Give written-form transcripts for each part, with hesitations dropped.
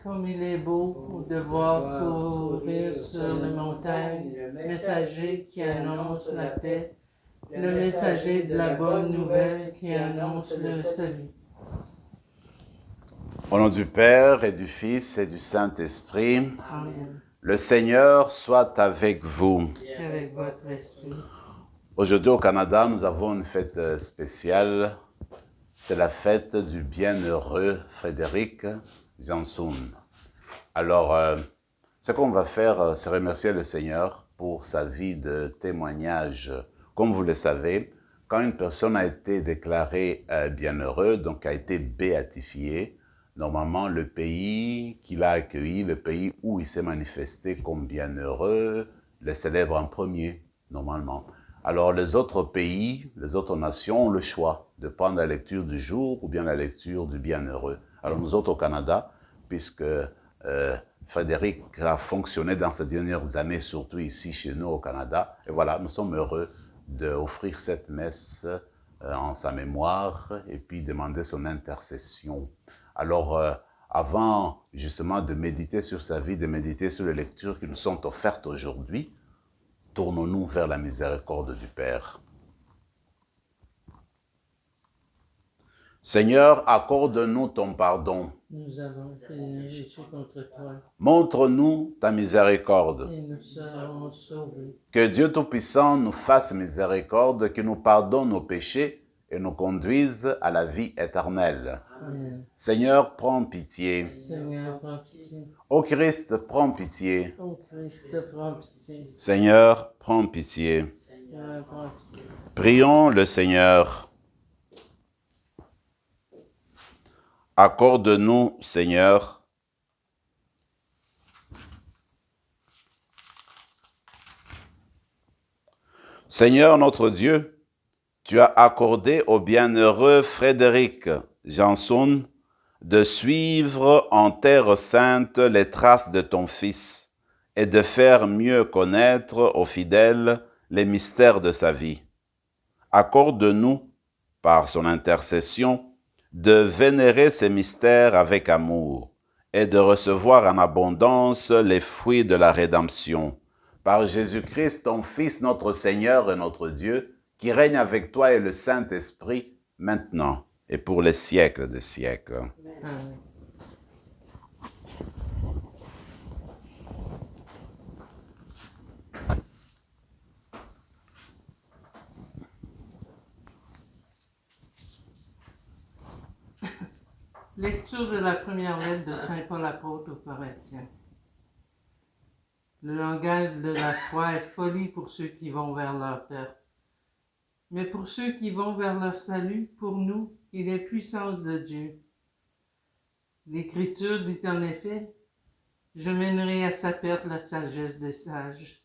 Comme il est beau de voir courir sur les montagnes le messager qui annonce la paix, le messager de la bonne nouvelle qui annonce le salut. Au nom du Père et du Fils et du Saint-Esprit, Amen. le Seigneur soit avec vous. Et avec votre esprit. Aujourd'hui au Canada, nous avons une fête spéciale. C'est la fête du bienheureux Frédéric Janson. Alors, ce qu'on va faire, c'est remercier le Seigneur pour sa vie de témoignage. Comme vous le savez, quand une personne a été déclarée bienheureux, donc a été béatifié, normalement le pays qu'il a accueilli, le pays où il s'est manifesté comme bienheureux, le célèbre en premier, normalement. Alors les autres pays, les autres nations ont le choix de prendre la lecture du jour ou bien la lecture du bienheureux. Alors nous autres au Canada, puisque Frédéric a fonctionné dans ces dernières années, surtout ici chez nous au Canada. Et voilà, nous sommes heureux d'offrir cette messe en sa mémoire et puis demander son intercession. Alors, avant justement de méditer sur sa vie, de méditer sur les lectures qui nous sont offertes aujourd'hui, tournons-nous vers la miséricorde du Père. Seigneur, accorde-nous ton pardon. Nous avons péché contre toi Montre-nous ta miséricorde. et nous serons sauvés. Que Dieu Tout-Puissant nous fasse miséricorde, qu'il nous pardonne nos péchés et nous conduise à la vie éternelle. Amen. Seigneur, prends pitié. Seigneur, prends pitié. Ô Christ, prends pitié. Ô Christ, prends pitié. Seigneur, prends pitié. Seigneur, prends pitié. Prions le Seigneur. Accorde-nous, Seigneur, Seigneur notre Dieu, tu as accordé au bienheureux Frédéric Janson de suivre en terre sainte les traces de ton Fils et de faire mieux connaître aux fidèles les mystères de sa vie. Accorde-nous, par son intercession, de vénérer ces mystères avec amour et de recevoir en abondance les fruits de la rédemption. Par Jésus-Christ, ton Fils, notre Seigneur et notre Dieu, qui règne avec toi et le Saint-Esprit, maintenant et pour les siècles des siècles. Amen. Lecture de la première lettre de Saint Paul apôtre aux Corinthiens. Le langage de la foi est folie pour ceux qui vont vers leur perte. Mais pour ceux qui vont vers leur salut, pour nous, il est puissance de Dieu. L'Écriture dit en effet, « Je mènerai à sa perte la sagesse des sages,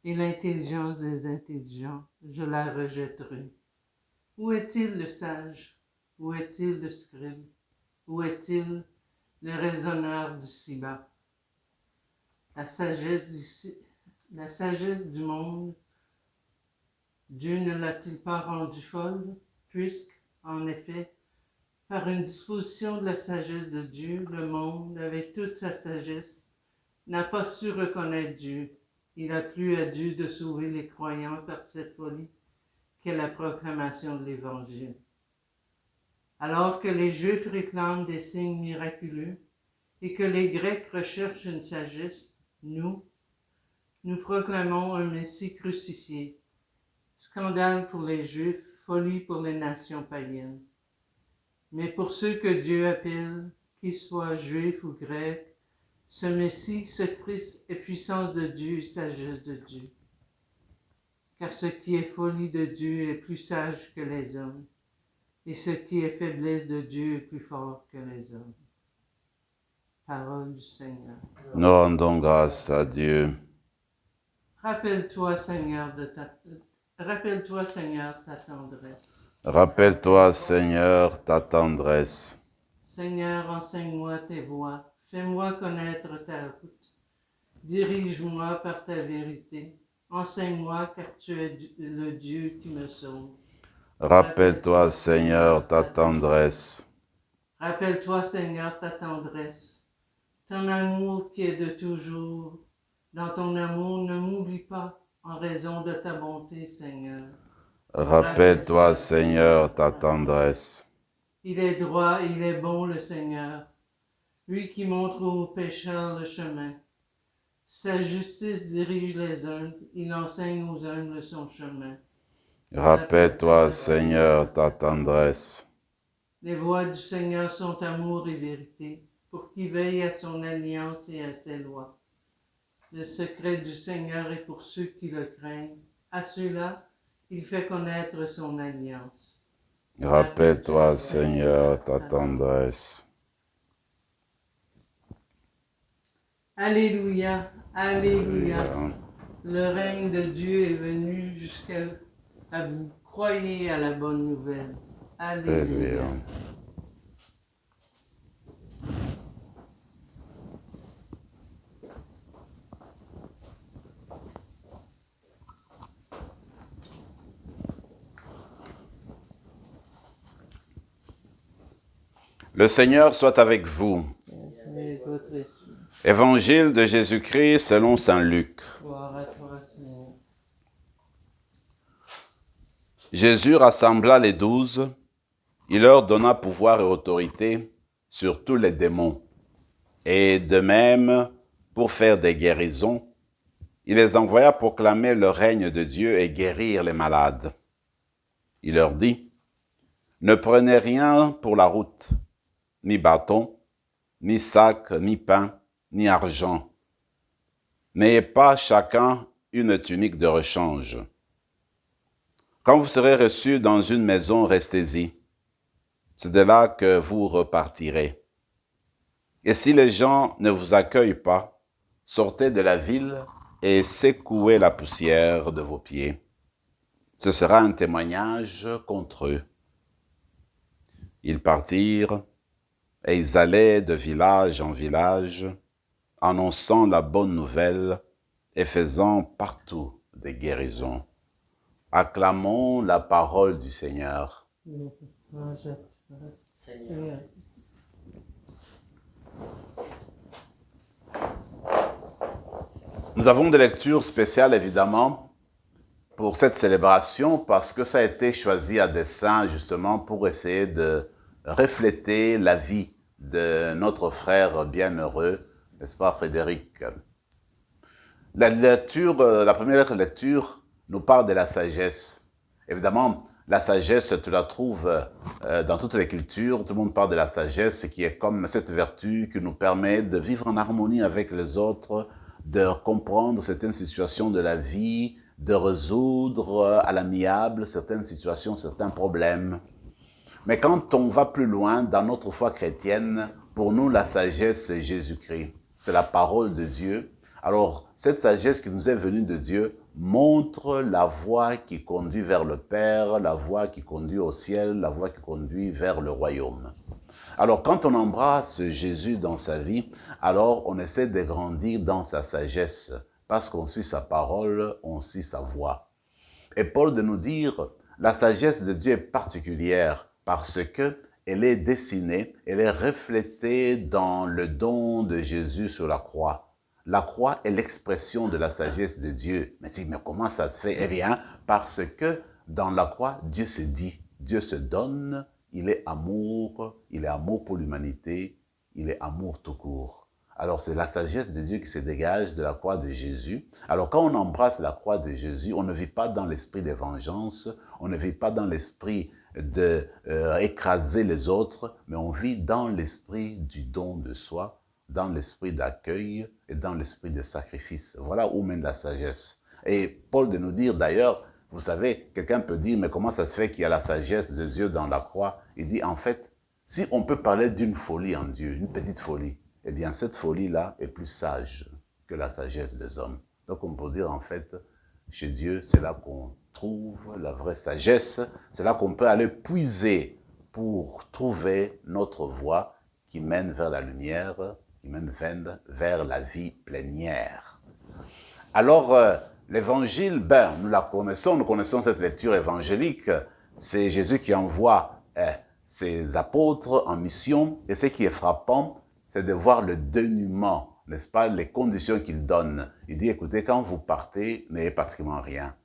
et l'intelligence des intelligents, je la rejetterai. Où est-il le sage? Où est-il le scribe? Où est-il le raisonneur d'ici-bas? La sagesse du monde, Dieu ne l'a-t-il pas rendue folle, puisque, en effet, par une disposition de la sagesse de Dieu, le monde, avec toute sa sagesse, n'a pas su reconnaître Dieu. Il a plu à Dieu de sauver les croyants par cette folie qu'est la proclamation de l'Évangile. Alors que les Juifs réclament des signes miraculeux et que les Grecs recherchent une sagesse, nous proclamons un Messie crucifié. Scandale pour les Juifs, folie pour les nations païennes. Mais pour ceux que Dieu appelle, qu'ils soient Juifs ou Grecs, ce Messie, ce Christ est puissance de Dieu et sagesse de Dieu. Car ce qui est folie de Dieu est plus sage que les hommes, et ce qui est faiblesse de Dieu est plus fort que les hommes. Parole du Seigneur. Nous rendons grâce à Dieu. Rappelle-toi, Seigneur, ta tendresse. Rappelle-toi, Seigneur, ta tendresse. Seigneur, enseigne-moi tes voies. Fais-moi connaître ta route. Dirige-moi par ta vérité. Enseigne-moi, car tu es le Dieu qui me sauve. Rappelle-toi, Seigneur, ta tendresse. Rappelle-toi, Seigneur, ta tendresse. ton amour qui est de toujours. Dans ton amour, ne m'oublie pas en raison de ta bonté, Seigneur. Rappelle-toi, Seigneur, ta tendresse. Il est droit, il est bon, le Seigneur, lui qui montre aux pécheurs le chemin. Sa justice dirige les humbles, il enseigne aux humbles son chemin. Rappelle-toi, Seigneur, ta tendresse. Les voies du Seigneur sont amour et vérité, pour qui veille à son alliance et à ses lois. Le secret du Seigneur est pour ceux qui le craignent. À ceux-là, il fait connaître son alliance. Rappelle-toi, Seigneur, ta tendresse. Alléluia, Alléluia. Le règne de Dieu est venu jusqu'à vous. Croyez à la bonne nouvelle. Alléluia. Le Seigneur soit avec vous. Et votre esprit. Évangile de Jésus-Christ selon saint Luc. Gloire à toi, Seigneur. Jésus rassembla les 12. Il leur donna pouvoir et autorité sur tous les démons. Et de même, pour faire des guérisons, il les envoya proclamer le règne de Dieu et guérir les malades. Il leur dit, « Ne prenez rien pour la route, ni bâton, ni sac, ni pain, ni argent. N'ayez pas chacun une tunique de rechange. Quand vous serez reçus dans une maison, restez-y. C'est de là que vous repartirez. Et si les gens ne vous accueillent pas, sortez de la ville et secouez la poussière de vos pieds. Ce sera un témoignage contre eux. » Ils partirent et ils allaient de village en village, annonçant la bonne nouvelle et faisant partout des guérisons. Acclamons la parole du Seigneur. Seigneur. Nous avons des lectures spéciales, évidemment, pour cette célébration, parce que ça a été choisi à dessein, justement, pour essayer de refléter la vie de notre frère bienheureux, n'est-ce pas, Frédéric? La première lecture nous parle de la sagesse. Évidemment, la sagesse, tu la trouves dans toutes les cultures. Tout le monde parle de la sagesse, qui est comme cette vertu qui nous permet de vivre en harmonie avec les autres, de comprendre certaines situations de la vie, de résoudre à l'amiable certaines situations, certains problèmes. Mais quand on va plus loin dans notre foi chrétienne, pour nous, la sagesse, c'est Jésus-Christ. C'est la parole de Dieu. Alors, cette sagesse qui nous est venue de Dieu montre la voie qui conduit vers le Père, la voie qui conduit au ciel, la voie qui conduit vers le royaume. Alors, quand on embrasse Jésus dans sa vie, alors on essaie de grandir dans sa sagesse. Parce qu'on suit sa parole, on suit sa voie. Et Paul de nous dire, la sagesse de Dieu est particulière parce que elle est dessinée, elle est reflétée dans le don de Jésus sur la croix. La croix est l'expression de la sagesse de Dieu. Mais comment ça se fait? Eh bien, parce que dans la croix, Dieu se dit, Dieu se donne, il est amour pour l'humanité, il est amour tout court. Alors, c'est la sagesse de Dieu qui se dégage de la croix de Jésus. Alors, quand on embrasse la croix de Jésus, on ne vit pas dans l'esprit de vengeance, on ne vit pas dans l'esprit d'écraser les autres, mais on vit dans l'esprit du don de soi, dans l'esprit d'accueil et dans l'esprit de sacrifice. Voilà où mène la sagesse. Et Paul de nous dire d'ailleurs, vous savez, quelqu'un peut dire, mais comment ça se fait qu'il y a la sagesse de Dieu dans la croix? Il dit, en fait, si on peut parler d'une folie en Dieu, une petite folie, eh bien cette folie-là est plus sage que la sagesse des hommes. Donc on peut dire en fait, chez Dieu, c'est là qu'on trouve la vraie sagesse, c'est là qu'on peut aller puiser pour trouver notre voie qui mène vers la lumière, qui mène vers la vie plénière. Alors, l'évangile, nous la connaissons, nous connaissons cette lecture évangélique, c'est Jésus qui envoie ses apôtres en mission, et ce qui est frappant, c'est de voir le dénuement, n'est-ce pas, les conditions qu'il donne. Il dit, écoutez, quand vous partez, n'ayez pratiquement rien.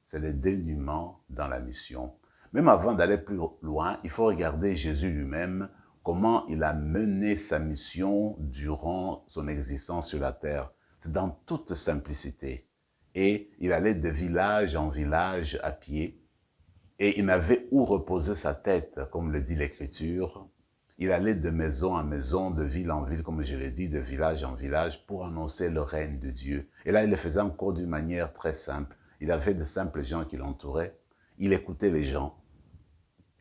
C'est le dénuement dans la mission. Même avant d'aller plus loin, il faut regarder Jésus lui-même, comment il a mené sa mission durant son existence sur la terre. C'est dans toute simplicité. Et il allait de village en village à pied, et il n'avait où reposer sa tête, comme le dit l'Écriture. Il allait de maison en maison, de ville en ville, comme je l'ai dit, de village en village, pour annoncer le règne de Dieu. Et là, il le faisait encore d'une manière très simple. Il avait de simples gens qui l'entouraient. Il écoutait les gens.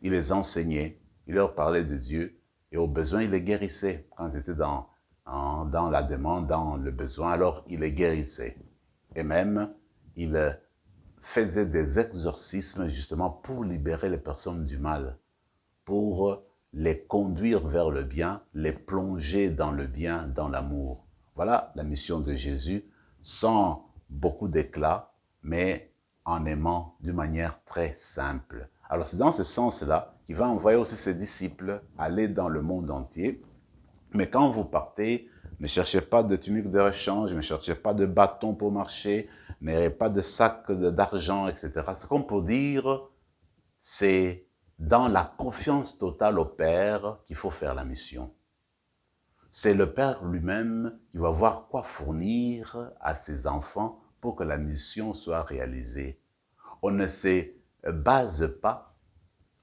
Il les enseignait. Il leur parlait de Dieu. Et au besoin, il les guérissait. Quand ils étaient dans la demande, dans le besoin, alors il les guérissait. Et même, il faisait des exorcismes justement pour libérer les personnes du mal, pour les conduire vers le bien, les plonger dans le bien, dans l'amour. Voilà la mission de Jésus, sans beaucoup d'éclat, mais en aimant d'une manière très simple. Alors c'est dans ce sens-là qu'il va envoyer aussi ses disciples aller dans le monde entier. Mais quand vous partez, ne cherchez pas de tunique de rechange, ne cherchez pas de bâton pour marcher, n'ayez pas de sac d'argent, etc. C'est comme pour dire, c'est dans la confiance totale au Père qu'il faut faire la mission. C'est le Père lui-même qui va voir quoi fournir à ses enfants pour que la mission soit réalisée. On ne se base pas,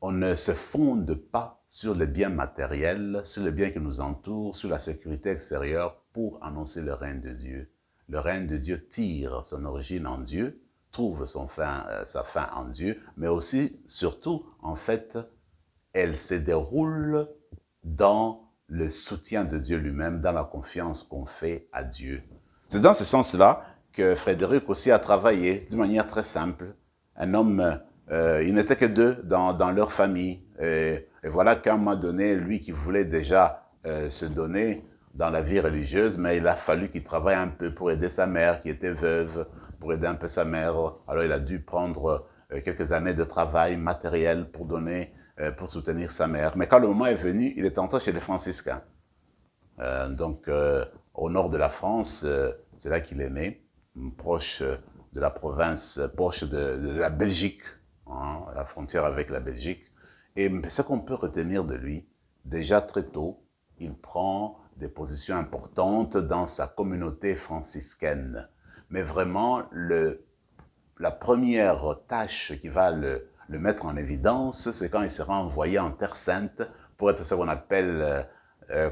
on ne se fonde pas sur les biens matériels, sur les biens qui nous entourent, sur la sécurité extérieure pour annoncer le règne de Dieu. Le règne de Dieu tire son origine en Dieu, trouve sa fin en Dieu, mais aussi, surtout, en fait, elle se déroule dans le soutien de Dieu lui-même, dans la confiance qu'on fait à Dieu. C'est dans ce sens-là que Frédéric aussi a travaillé d'une manière très simple. Un homme, il n'était que deux dans leur famille. Et voilà qu'à un moment donné, lui qui voulait déjà se donner dans la vie religieuse, mais il a fallu qu'il travaille un peu pour aider sa mère qui était veuve, pour aider un peu sa mère. Alors il a dû prendre quelques années de travail matériel pour donner, pour soutenir sa mère. Mais quand le moment est venu, il est entré chez les franciscains. Au nord de la France, c'est là qu'il est né, proche de la province, proche de la Belgique, hein, la frontière avec la Belgique. Et ce qu'on peut retenir de lui, déjà très tôt, il prend des positions importantes dans sa communauté franciscaine. Mais vraiment, la première tâche qui va le mettre en évidence, c'est quand il sera envoyé en Terre Sainte pour être ce qu'on appelle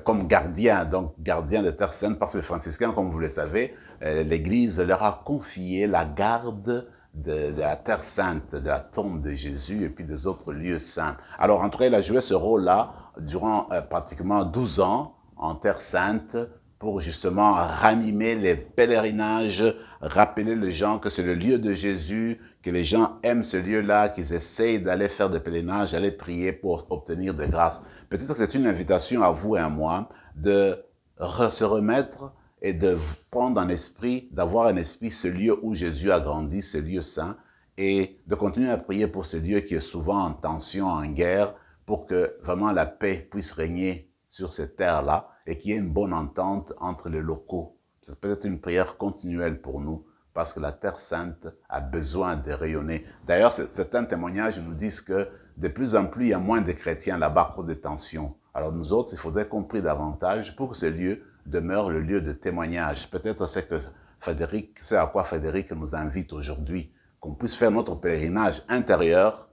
comme gardien, donc gardien de Terre Sainte, parce que les franciscains, comme vous le savez, l'Église leur a confié la garde de la Terre Sainte, de la tombe de Jésus et puis des autres lieux saints. Alors, en tout cas, il a joué ce rôle-là durant pratiquement 12 ans en Terre Sainte pour justement ranimer les pèlerinages, rappeler les gens que c'est le lieu de Jésus, que les gens aiment ce lieu-là, qu'ils essayent d'aller faire des pèlerinages, d'aller prier pour obtenir des grâces. Peut-être que c'est une invitation à vous et à moi de se remettre et de prendre en esprit, d'avoir en esprit ce lieu où Jésus a grandi, ce lieu saint, et de continuer à prier pour ce lieu qui est souvent en tension, en guerre, pour que vraiment la paix puisse régner sur cette terre-là et qu'il y ait une bonne entente entre les locaux. C'est peut-être une prière continuelle pour nous, parce que la Terre Sainte a besoin de rayonner. D'ailleurs, certains témoignages nous disent que de plus en plus, il y a moins de chrétiens là-bas à cause des tensions. Alors nous autres, il faudrait qu'on prie davantage pour que ce lieu demeure le lieu de témoignage. Peut-être c'est à quoi Frédéric nous invite aujourd'hui, qu'on puisse faire notre pèlerinage intérieur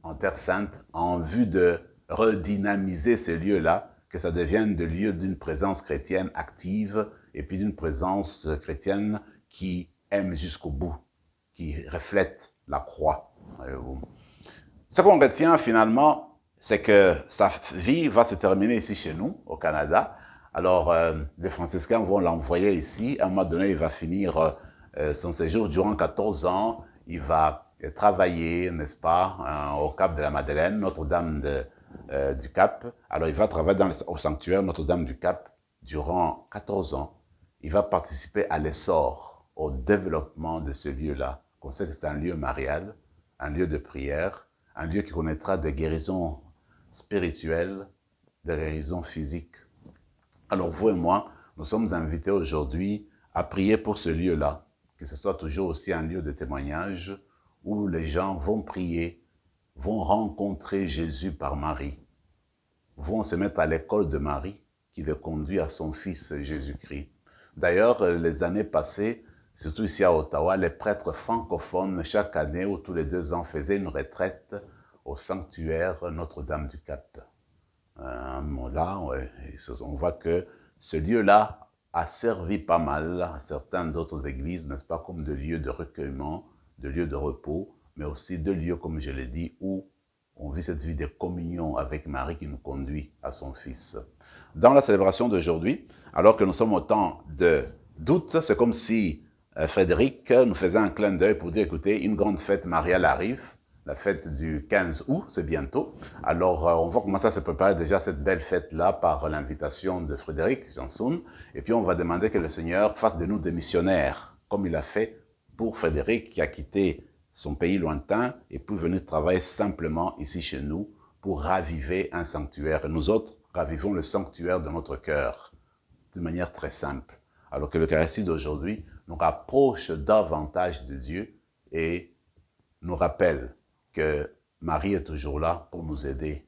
en Terre Sainte en vue de redynamiser ce lieu-là, que ça devienne le lieu d'une présence chrétienne active et puis d'une présence chrétienne qui aime jusqu'au bout, qui reflète la croix. Ce qu'on retient finalement, c'est que sa vie va se terminer ici chez nous, au Canada. Alors, les franciscains vont l'envoyer ici. À un moment donné, il va finir son séjour durant 14 ans. Il va travailler, n'est-ce pas, au Cap de la Madeleine, Notre-Dame du Cap. Alors, il va travailler au sanctuaire Notre-Dame du Cap durant 14 ans. Il va participer à l'essor, au développement de ce lieu-là. On sait que c'est un lieu marial, un lieu de prière, un lieu qui connaîtra des guérisons spirituelles, des guérisons physiques. Alors vous et moi, nous sommes invités aujourd'hui à prier pour ce lieu-là, que ce soit toujours aussi un lieu de témoignage où les gens vont prier, vont rencontrer Jésus par Marie, vont se mettre à l'école de Marie qui les conduit à son fils Jésus-Christ. D'ailleurs, les années passées, surtout ici à Ottawa, les prêtres francophones, chaque année ou tous les 2 ans, faisaient une retraite au sanctuaire Notre-Dame-du-Cap. Là, on voit que ce lieu-là a servi pas mal à certaines d'autres églises, n'est-ce pas, comme de lieux de recueillement, de lieux de repos, mais aussi de lieux, comme je l'ai dit, où on vit cette vie de communion avec Marie qui nous conduit à son Fils. Dans la célébration d'aujourd'hui, alors que nous sommes au temps d'août, c'est comme si Frédéric nous faisait un clin d'œil pour dire, écoutez, une grande fête mariale arrive, la fête du 15 août, c'est bientôt. Alors, on va commencer à se préparer déjà à cette belle fête-là par l'invitation de Frédéric Jansoun. Et puis, on va demander que le Seigneur fasse de nous des missionnaires, comme il a fait pour Frédéric qui a quitté son pays lointain et pour venir travailler simplement ici chez nous pour raviver un sanctuaire. Et nous autres, ravivons le sanctuaire de notre cœur d'une manière très simple. Alors que l'Eucharistie d'aujourd'hui nous rapproche davantage de Dieu et nous rappelle que Marie est toujours là pour nous aider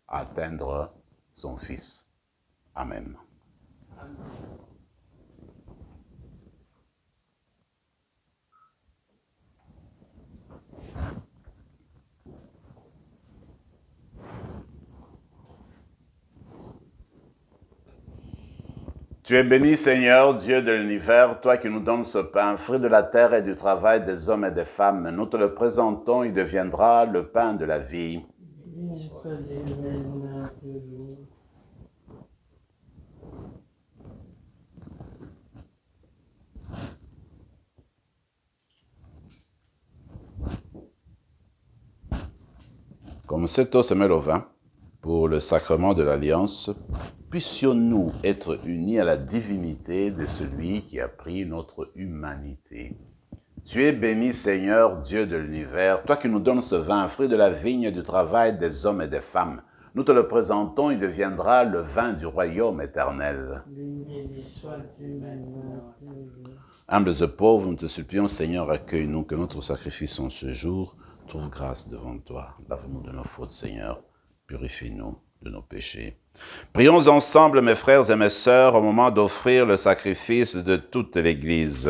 à atteindre son Fils. Amen. Tu es béni, Seigneur, Dieu de l'univers, toi qui nous donnes ce pain, fruit de la terre et du travail des hommes et des femmes. Nous te le présentons, il deviendra le pain de la vie. Comme cette eau se mêle au vin, pour le sacrement de l'Alliance, puissions-nous être unis à la divinité de celui qui a pris notre humanité. Tu es béni, Seigneur, Dieu de l'univers, toi qui nous donnes ce vin, fruit de la vigne et du travail des hommes et des femmes. Nous te le présentons, il deviendra le vin du royaume éternel. Humbles et pauvres, nous te supplions, Seigneur, accueille-nous, que notre sacrifice en ce jour trouve grâce devant toi. Lave-nous de nos fautes, Seigneur. Purifie-nous de nos péchés. Prions ensemble, mes frères et mes sœurs, au moment d'offrir le sacrifice de toute l'Église.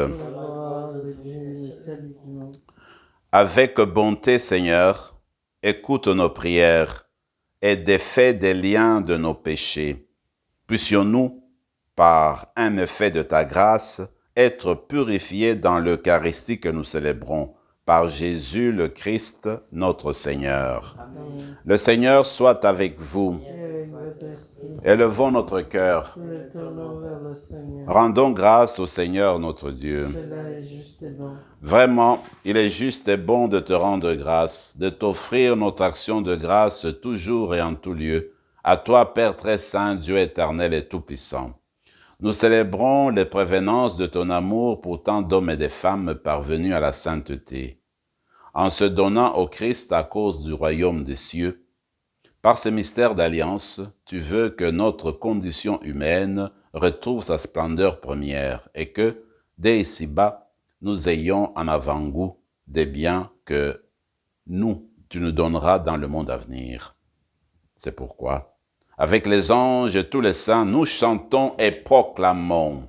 Avec bonté, Seigneur, écoute nos prières et défais des liens de nos péchés. Puissions-nous, par un effet de ta grâce, être purifiés dans l'Eucharistie que nous célébrons, par Jésus le Christ, notre Seigneur. Amen. Le Seigneur soit avec vous. Élevons notre cœur. Rendons grâce au Seigneur notre Dieu. Vraiment, il est juste et bon de te rendre grâce, de t'offrir notre action de grâce toujours et en tout lieu. À toi, Père très saint, Dieu éternel et tout-puissant. Nous célébrons les prévenances de ton amour pour tant d'hommes et de femmes parvenus à la sainteté. En se donnant au Christ à cause du royaume des cieux, par ces mystères d'alliance, tu veux que notre condition humaine retrouve sa splendeur première et que, dès ici-bas, nous ayons en avant-goût des biens que tu nous donneras dans le monde à venir. C'est pourquoi, avec les anges et tous les saints, nous chantons et proclamons.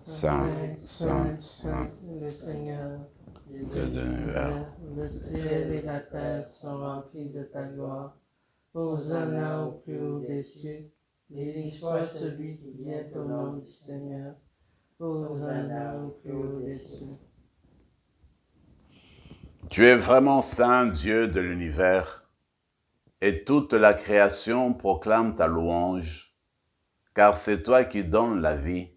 Saint, Saint, Saint, le Seigneur, Dieu de l'univers. Le ciel et la terre sont remplis de ta gloire. Hosanna au plus haut des cieux. Béni soit celui qui vient au nom du Seigneur. Hosanna au plus haut des cieux. Tu es vraiment saint, Dieu de l'univers, et toute la création proclame ta louange, car c'est toi qui donnes la vie.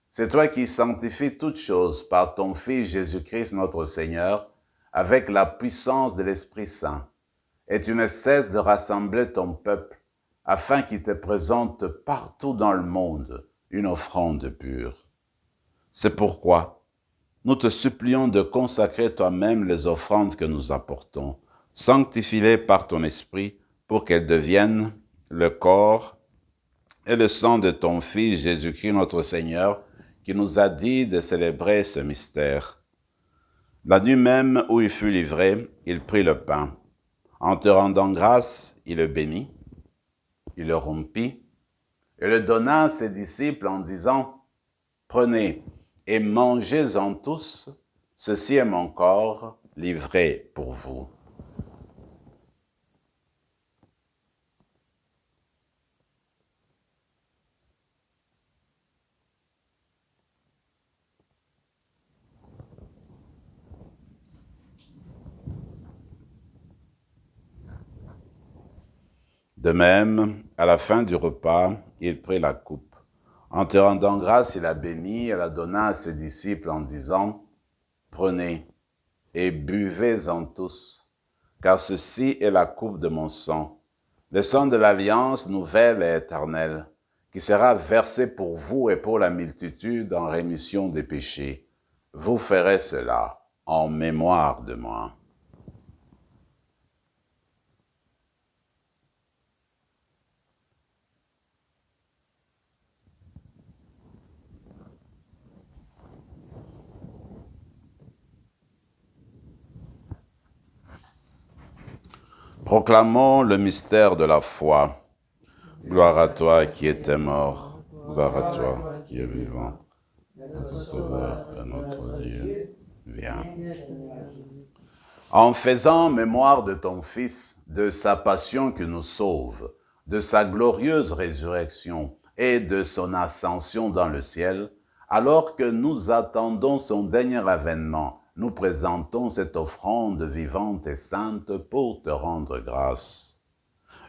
C'est toi qui sanctifies toutes choses par ton Fils Jésus-Christ notre Seigneur, avec la puissance de l'Esprit Saint. Et tu ne cesses de rassembler ton peuple, afin qu'il te présente partout dans le monde une offrande pure. C'est pourquoi nous te supplions de consacrer toi-même les offrandes que nous apportons. Sanctifie-les par ton Esprit pour qu'elles deviennent le corps et le sang de ton Fils Jésus-Christ notre Seigneur, qui nous a dit de célébrer ce mystère. La nuit même où il fut livré, il prit le pain. En te rendant grâce, il le bénit, il le rompit, et le donna à ses disciples en disant, « Prenez et mangez-en tous, ceci est mon corps livré pour vous. » De même, à la fin du repas, il prit la coupe. En te rendant grâce, il la bénit et la donna à ses disciples en disant, « Prenez et buvez-en tous, car ceci est la coupe de mon sang, le sang de l'alliance nouvelle et éternelle, qui sera versé pour vous et pour la multitude en rémission des péchés. Vous ferez cela en mémoire de moi. » Proclamons le mystère de la foi. Gloire à toi qui étais mort, gloire à toi qui es vivant. Notre Sauveur et notre Dieu, viens. En faisant mémoire de ton Fils, de sa passion qui nous sauve, de sa glorieuse résurrection et de son ascension dans le ciel, alors que nous attendons son dernier avènement, nous présentons cette offrande vivante et sainte pour te rendre grâce.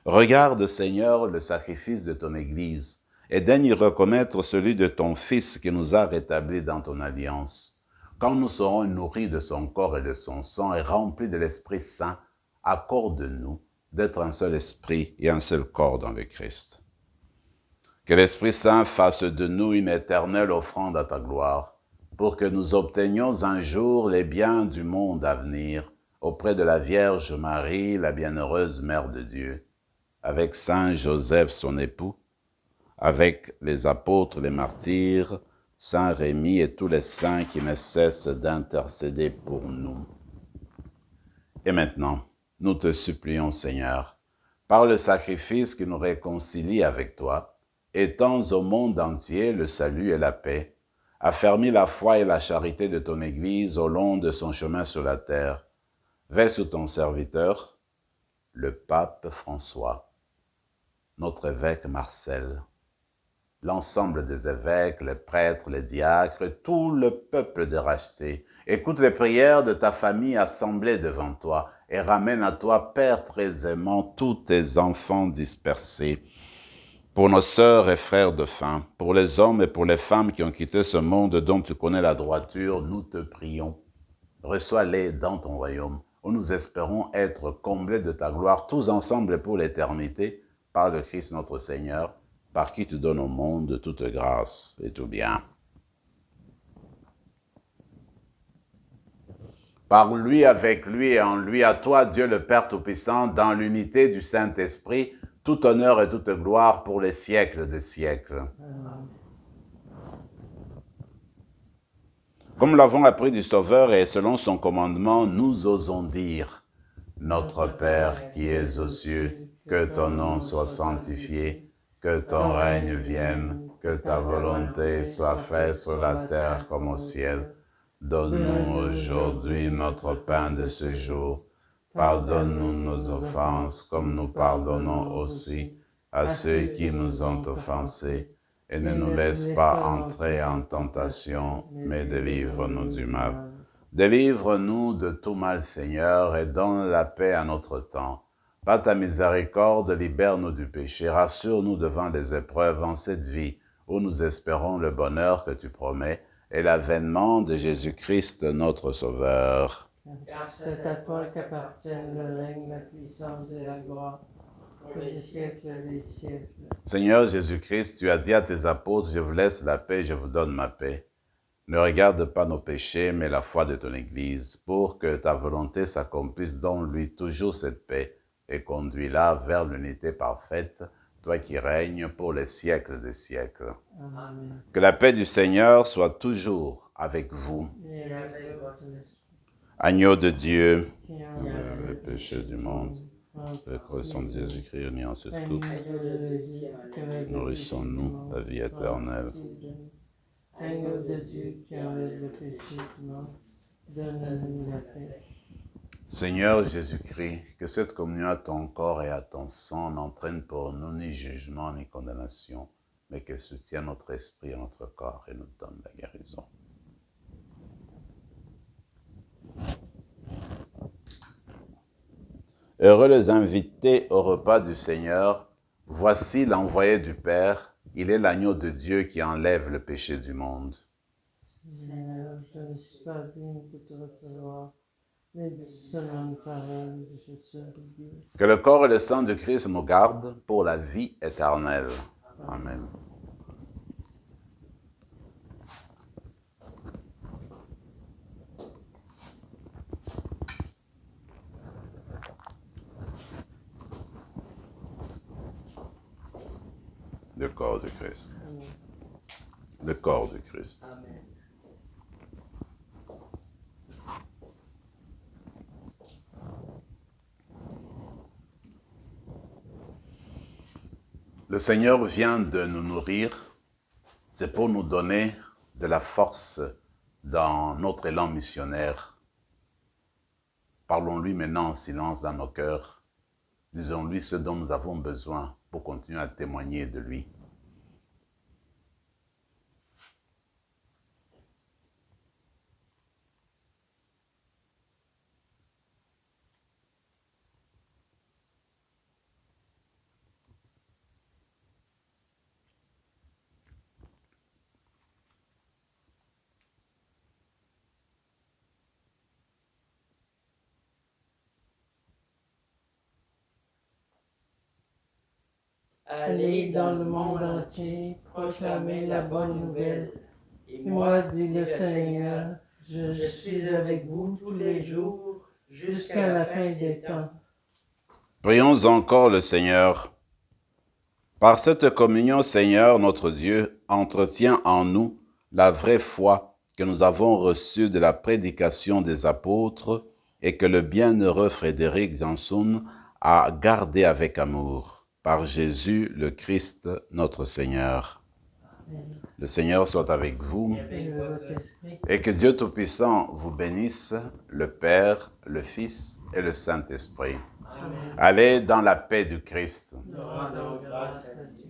Regarde, Seigneur, le sacrifice de ton Église, et daigne y reconnaître celui de ton Fils qui nous a rétablis dans ton alliance. Quand nous serons nourris de son corps et de son sang et remplis de l'Esprit Saint, accorde-nous d'être un seul esprit et un seul corps dans le Christ. Que l'Esprit Saint fasse de nous une éternelle offrande à ta gloire, pour que nous obtenions un jour les biens du monde à venir, auprès de la Vierge Marie, la bienheureuse Mère de Dieu, avec Saint Joseph, son époux, avec les apôtres, les martyrs, Saint Rémy et tous les saints qui ne cessent d'intercéder pour nous. Et maintenant, nous te supplions, Seigneur, par le sacrifice qui nous réconcilie avec toi, étends au monde entier le salut et la paix, affermis la foi et la charité de ton Église au long de son chemin sur la terre. Veille sur ton serviteur, le pape François, notre évêque Marcel, l'ensemble des évêques, les prêtres, les diacres, tout le peuple de racheté. Écoute les prières de ta famille assemblée devant toi et ramène à toi, Père très aimant, tous tes enfants dispersés. Pour nos sœurs et frères de faim, pour les hommes et pour les femmes qui ont quitté ce monde dont tu connais la droiture, nous te prions. Reçois-les dans ton royaume, où nous espérons être comblés de ta gloire, tous ensemble pour l'éternité, par le Christ notre Seigneur, par qui tu donnes au monde toute grâce et tout bien. Par lui, avec lui et en lui, à toi, Dieu le Père Tout-Puissant, dans l'unité du Saint-Esprit, tout honneur et toute gloire pour les siècles des siècles. Amen. Comme l'avons appris du Sauveur et selon son commandement, nous osons dire, Notre Père qui es aux cieux, que ton nom soit sanctifié, que ton règne vienne, que ta volonté soit faite sur la terre comme au ciel. Donne-nous aujourd'hui notre pain de ce jour. Pardonne-nous nos offenses comme nous pardonnons aussi à ceux qui nous ont offensés. Et ne nous laisse pas entrer en tentation, mais délivre-nous du mal. Délivre-nous de tout mal, Seigneur, et donne la paix à notre temps. Par ta miséricorde, libère-nous du péché, rassure-nous devant les épreuves en cette vie, où nous espérons le bonheur que tu promets, et l'avènement de Jésus-Christ, notre Sauveur. Car c'est à toi qu'appartiennent le règne, la puissance et la gloire, pour les siècles des siècles. Seigneur Jésus-Christ, tu as dit à tes apôtres, je vous laisse la paix, je vous donne ma paix. Ne regarde pas nos péchés, mais la foi de ton Église, pour que ta volonté s'accomplisse. Donne-lui toujours cette paix et conduis-la vers l'unité parfaite, toi qui règnes pour les siècles des siècles. Amen. Que la paix du Seigneur soit toujours avec vous. Et avec votre esprit, Agneau de Dieu, qui enlève le péché du monde, le sang de Jésus-Christ uni en ce scoop. Nourrissons-nous la vie éternelle. Agneau de Dieu qui enlève le péché du monde, donne-nous la paix. Seigneur Jésus-Christ, que cette communion à ton corps et à ton sang n'entraîne pour nous ni jugement ni condamnation, mais qu'elle soutienne notre esprit et notre corps et nous donne la guérison. Heureux les invités au repas du Seigneur. Voici l'envoyé du Père. Il est l'agneau de Dieu qui enlève le péché du monde. Seigneur, je ne suis pas digne de te recevoir, mais dis seulement une parole, je serai guéri. Que le corps et le sang de Christ nous gardent pour la vie éternelle. Amen. Le corps de Christ. Amen. Le corps de Christ. Amen. Le Seigneur vient de nous nourrir. C'est pour nous donner de la force dans notre élan missionnaire. Parlons-lui maintenant en silence dans nos cœurs. Disons-lui ce dont nous avons besoin pour continuer à témoigner de lui. Allez dans le monde entier, proclamez la bonne nouvelle. Et moi, dit le Seigneur, je suis avec vous tous les jours, jusqu'à la fin des temps. Prions encore le Seigneur. Par cette communion, Seigneur, notre Dieu, entretient en nous la vraie foi que nous avons reçue de la prédication des apôtres et que le bienheureux Frédéric Janson a gardée avec amour. Par Jésus, le Christ, notre Seigneur. Le Seigneur soit avec vous et que Dieu Tout-Puissant vous bénisse, le Père, le Fils et le Saint-Esprit. Allez dans la paix du Christ. Nous rendons grâce à Dieu.